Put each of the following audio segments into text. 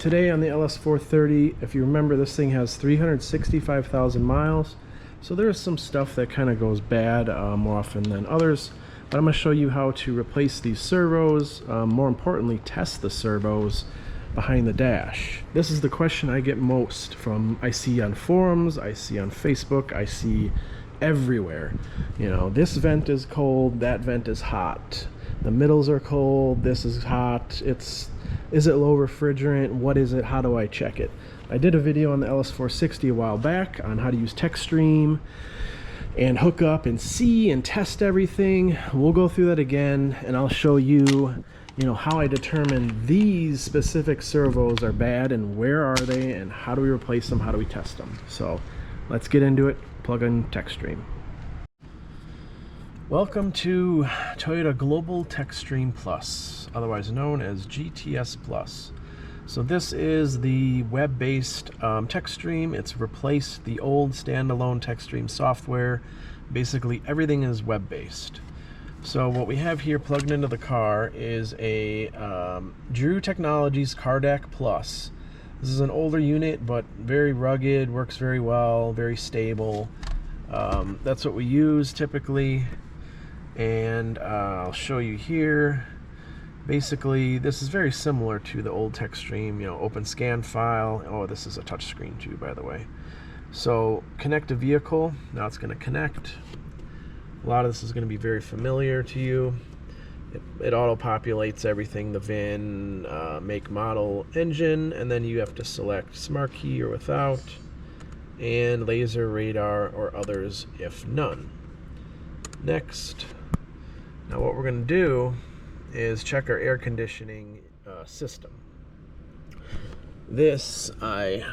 Today on the LS430, if you remember, this thing has 365,000 miles. So there's some stuff that kind of goes bad more often than others. But I'm going to show you how to replace these servos, more importantly, test the servos behind the dash. This is the question I get most I see on forums, I see on Facebook, I see everywhere. You know, this vent is cold, that vent is hot. The middles are cold, this is hot. Is it low refrigerant? What is it? How do I check it? I did a video on the LS460 a while back on how to use Techstream and hook up and see and test everything. We'll go through that again, and I'll show you, how I determine these specific servos are bad and where are they and how do we replace them, how do we test them. So let's get into it. Plug in Techstream. Welcome to Toyota Global Techstream Plus, otherwise known as GTS Plus. So this is the web-based Techstream. It's replaced the old standalone Techstream software. Basically everything is web-based. So what we have here plugged into the car is a Drew Technologies Cardac Plus. This is an older unit, but very rugged, works very well, very stable. That's what we use typically. And I'll show you here. Basically, this is very similar to the old Techstream, open scan file. Oh, this is a touch screen too, by the way. So connect a vehicle. Now it's going to connect. A lot of this is going to be very familiar to you. It auto-populates everything, the VIN, make, model, engine, and then you have to select smart key or without, and laser, radar, or others if none. Next. Now what we're going to do is check our air conditioning system. This I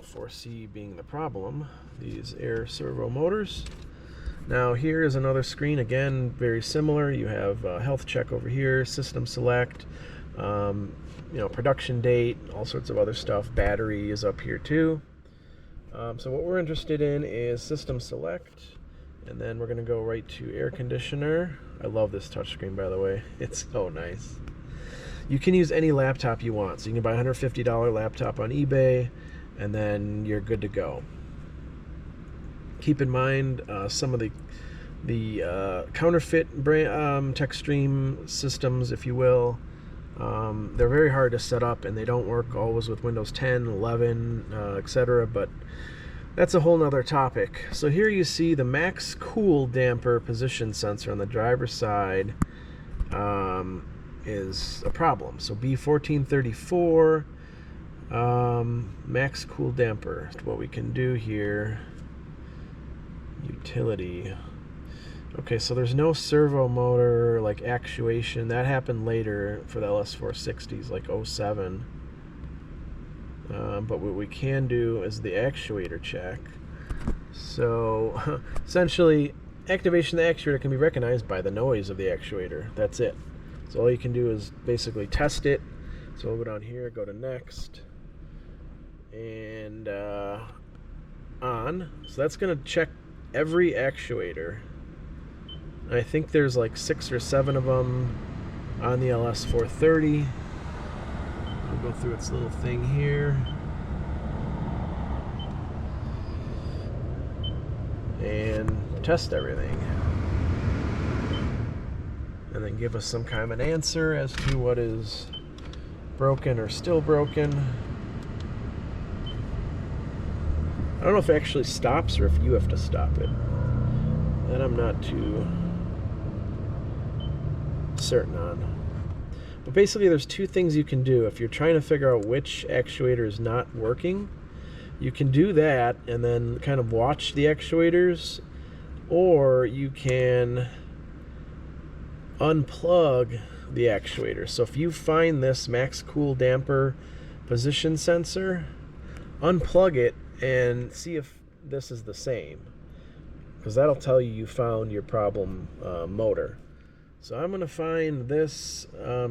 foresee being the problem, these air servo motors. Now here is another screen, again very similar. You have health check over here, system select, production date, all sorts of other stuff. Battery is up here too. So what we're interested in is system select. And then we're going to go right to air conditioner. I love this touchscreen, by the way. It's so nice. You can use any laptop you want. So you can buy a $150 laptop on eBay, and then you're good to go. Keep in mind some of the counterfeit brand, Techstream systems, if you will. They're very hard to set up, and they don't work always with Windows 10, 11, etc. But that's a whole nother topic. So here you see the max cool damper position sensor on the driver's side is a problem. So B1434 max cool damper. What we can do here, utility. Okay, so there's no servo motor like actuation. That happened later for the LS460s, like 07. But what we can do is the actuator check. So essentially, activation of the actuator can be recognized by the noise of the actuator. That's it. So all you can do is basically test it. So we'll go down here, go to next, and on. So that's going to check every actuator. I think there's like 6 or 7 of them on the LS430. We'll go through its little thing here. And test everything. And then give us some kind of an answer as to what is broken or still broken. I don't know if it actually stops or if you have to stop it. And I'm not too certain on. But basically there's 2 things you can do. If you're trying to figure out which actuator is not working, you can do that and then kind of watch the actuators, or you can unplug the actuator. So if you find this max cool damper position sensor, unplug it and see if this is the same, because that'll tell you found your problem motor. So I'm going to find this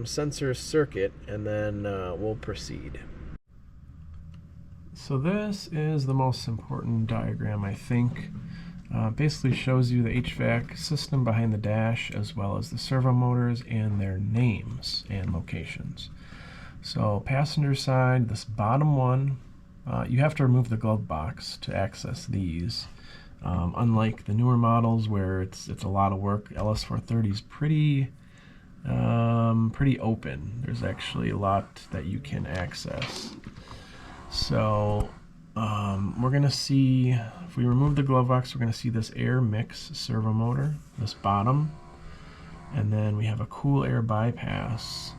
sensor circuit, and then we'll proceed. So this is the most important diagram, I think. Basically shows you the HVAC system behind the dash, as well as the servo motors and their names and locations. So passenger side, this bottom one, you have to remove the glove box to access these. Unlike the newer models where it's a lot of work, LS430 is pretty open. There's actually a lot that you can access. So we're gonna see, if we remove the glove box, we're gonna see this air mix servo motor, this bottom, and then we have a cool air bypass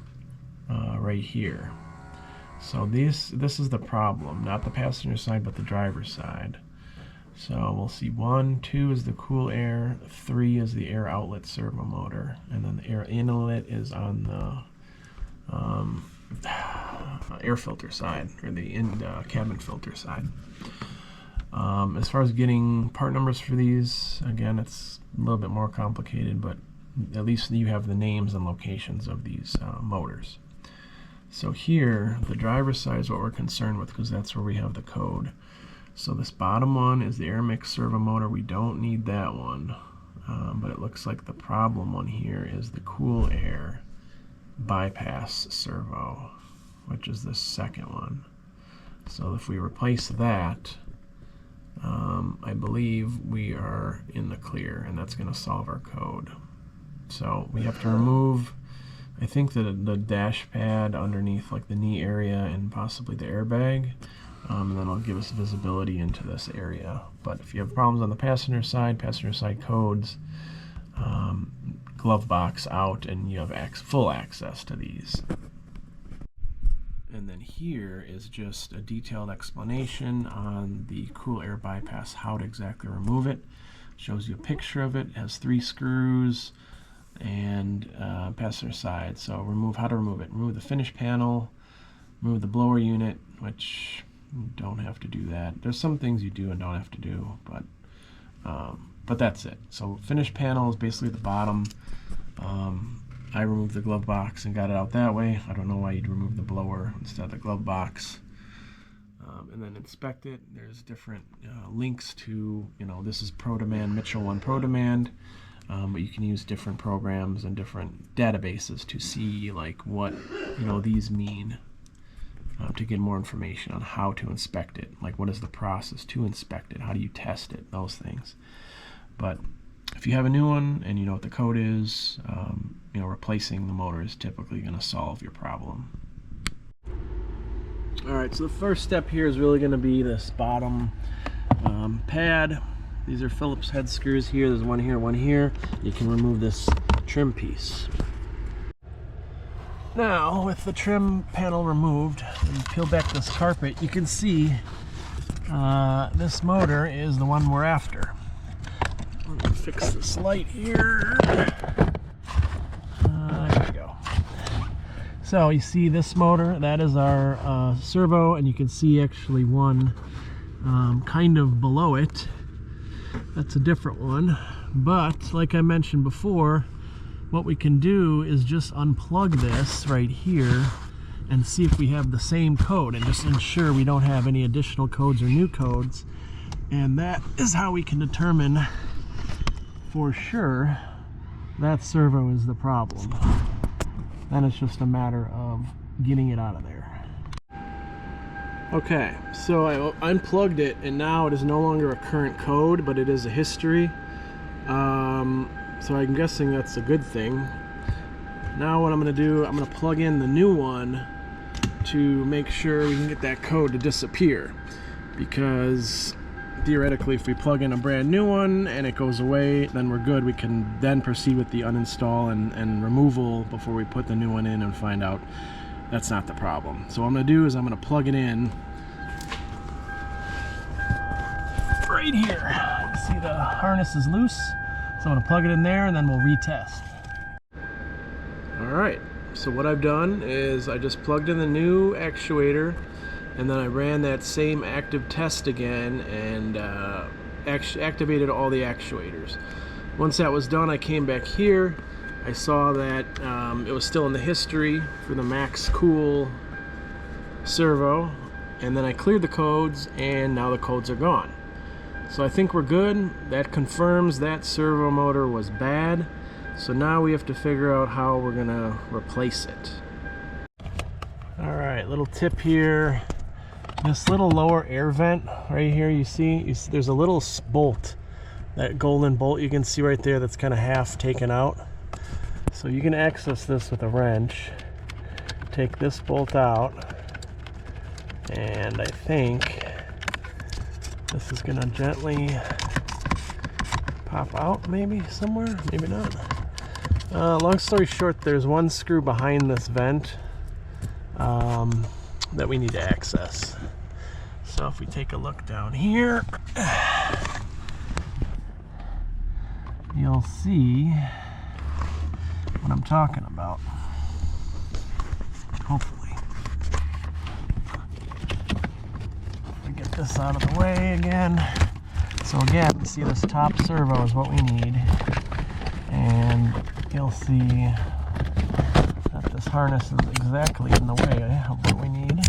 right here. So this is the problem, not the passenger side but the driver's side. So we'll see 1, 2 is the cool air, 3 is the air outlet servo motor, and then the air inlet is on the air filter side, or the cabin filter side. As far as getting part numbers for these, again, it's a little bit more complicated, but at least you have the names and locations of these motors. So here, the driver's side is what we're concerned with because that's where we have the code. So this bottom one is the air mix servo motor. We don't need that one, but it looks like the problem one here is the cool air bypass servo, which is the second one. So if we replace that, I believe we are in the clear, and that's going to solve our code. So we have to remove, I think, the dash pad underneath, like the knee area, and possibly the airbag, and then it'll give us visibility into this area. But if you have problems on the passenger side codes, glove box out, and you have full access to these. And then here is just a detailed explanation on the cool air bypass, how to exactly remove it. Shows you a picture of it. It has 3 screws and passenger side. So how to remove it. Remove the finish panel, remove the blower unit, which you don't have to do that. There's some things you do and don't have to do, but that's it. So finish panel is basically the bottom. I removed the glove box and got it out that way. I don't know why you'd remove the blower instead of the glove box. And then inspect it. There's different links to, this is ProDemand, Mitchell 1 ProDemand, but you can use different programs and different databases to see like what these mean, to get more information on how to inspect it. Like, what is the process to inspect it? How do you test it? Those things. But if you have a new one and you know what the code is, replacing the motor is typically going to solve your problem. Alright, so the first step here is really going to be this bottom pad. These are Phillips head screws here. There's one here, one here. You can remove this trim piece. Now, with the trim panel removed, and peel back this carpet, you can see this motor is the one we're after. Let me fix this light here. There we go. So you see this motor, that is our servo, and you can see actually one kind of below it. That's a different one. But like I mentioned before, what we can do is just unplug this right here and see if we have the same code, and just ensure we don't have any additional codes or new codes. And that is how we can determine for sure that servo is the problem. Then it's just a matter of getting it out of there. Okay, so I unplugged it, and now it is no longer a current code, but it is a history. So I'm guessing that's a good thing. Now what I'm going to do, I'm going to plug in the new one to make sure we can get that code to disappear. Because theoretically, if we plug in a brand new one and it goes away, then we're good. We can then proceed with the uninstall and removal before we put the new one in and find out that's not the problem. So what I'm going to do is I'm going to plug it in right here. You see the harness is loose, so I'm going to plug it in there and then we'll retest. Alright, so what I've done is I just plugged in the new actuator, and then I ran that same active test again and activated all the actuators. Once that was done, I came back here. I saw that it was still in the history for the max cool servo, and then I cleared the codes, and now the codes are gone. So I think we're good. That confirms that servo motor was bad. So now we have to figure out how we're gonna replace it. All right. right, little tip here. This little lower air vent right here, you see there's a little bolt, that golden bolt you can see right there that's kind of half taken out. So you can access this with a wrench. Take this bolt out, and I think this is gonna gently pop out, maybe somewhere, maybe not. Long story short, there's one screw behind this vent that we need to access. So if we take a look down here, you'll see what I'm talking about. Hopefully. We get this out of the way again. So again, see, this top servo is what we need. And you'll see that this harness is exactly in the way of what we need.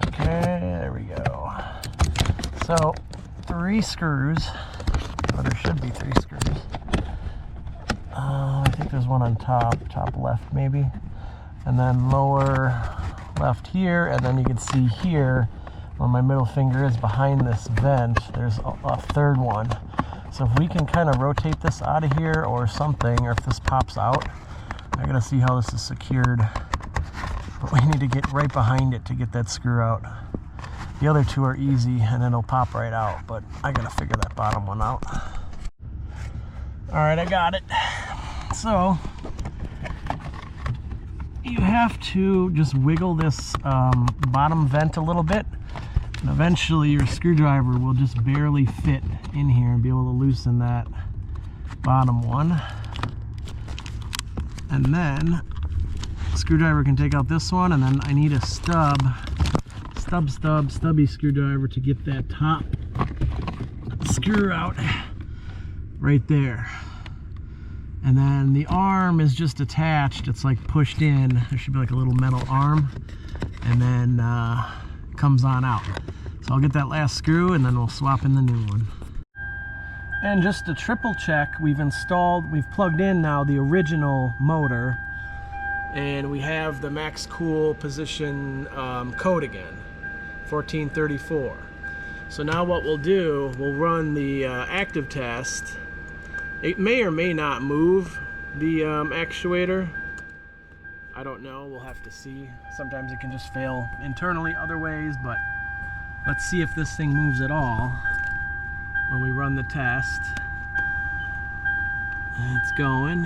Okay, there we go. So 3 screws, or there should be 3 screws. I think there's one on top left maybe, and then lower left here, and then you can see here where my middle finger is behind this vent, there's a third one. So if we can kind of rotate this out of here or something, or if this pops out, I gotta see how this is secured. But we need to get right behind it to get that screw out. The other 2 are easy and it'll pop right out, but I gotta figure that bottom one out. All right, I got it. So you have to just wiggle this bottom vent a little bit, and eventually your screwdriver will just barely fit in here and be able to loosen that bottom one. And then the screwdriver can take out this one, and then I need a stubby screwdriver to get that top screw out right there. And then the arm is just attached, it's like pushed in. There should be like a little metal arm, and then comes on out. So I'll get that last screw and then we'll swap in the new one. And just to triple check, we've plugged in now the original motor, and we have the max cool position code again, 1434. So now what we'll do, we'll run the active test. It may or may not move the actuator. I don't know, we'll have to see. Sometimes it can just fail internally other ways, but let's see if this thing moves at all when we run the test. It's going.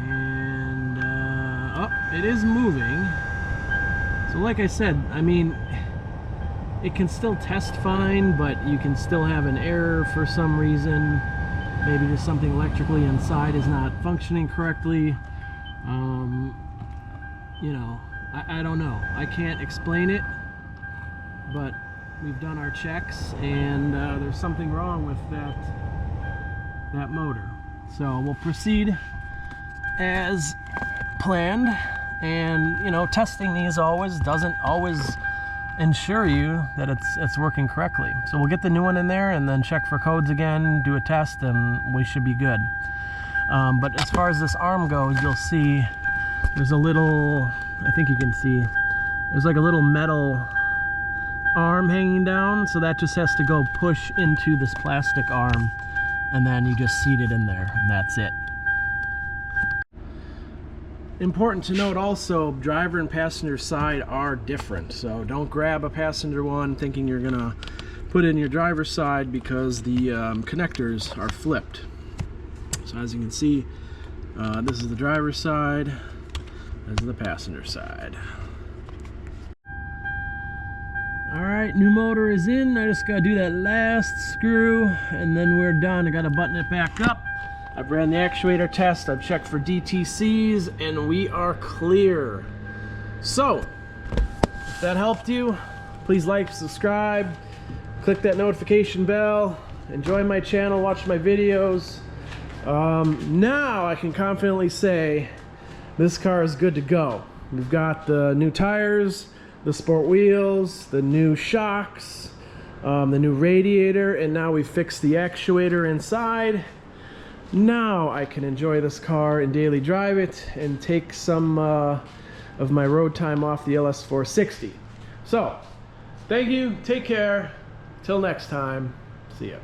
And, oh, it is moving. So like I said, I mean, it can still test fine, but you can still have an error for some reason. Maybe just something electrically inside is not functioning correctly. You know, I don't know. I can't explain it, but we've done our checks, and there's something wrong with that motor. So we'll proceed as planned, and you know, testing these doesn't always ensure you that it's working correctly. So we'll get the new one in there and then check for codes again, do a test, and we should be good. But as far as this arm goes, you'll see there's a little, I think you can see, there's like a little metal arm hanging down, so that just has to go push into this plastic arm, and then you just seat it in there, and that's it. Important to note also, driver and passenger side are different, so don't grab a passenger one thinking you're gonna put it in your driver's side, because the connectors are flipped. So as you can see, this is the driver's side, this is the passenger side. Alright, new motor is in. I just gotta do that last screw and then we're done. I gotta button it back up. I've ran the actuator test, I've checked for DTCs, and we are clear. So, if that helped you, please like, subscribe, click that notification bell, enjoy my channel, watch my videos. Now I can confidently say this car is good to go. We've got the new tires, the sport wheels, the new shocks, the new radiator, and now we fixed the actuator inside. Now I can enjoy this car and daily drive it and take some of my road time off the LS460. So, thank you, take care, till next time, see ya.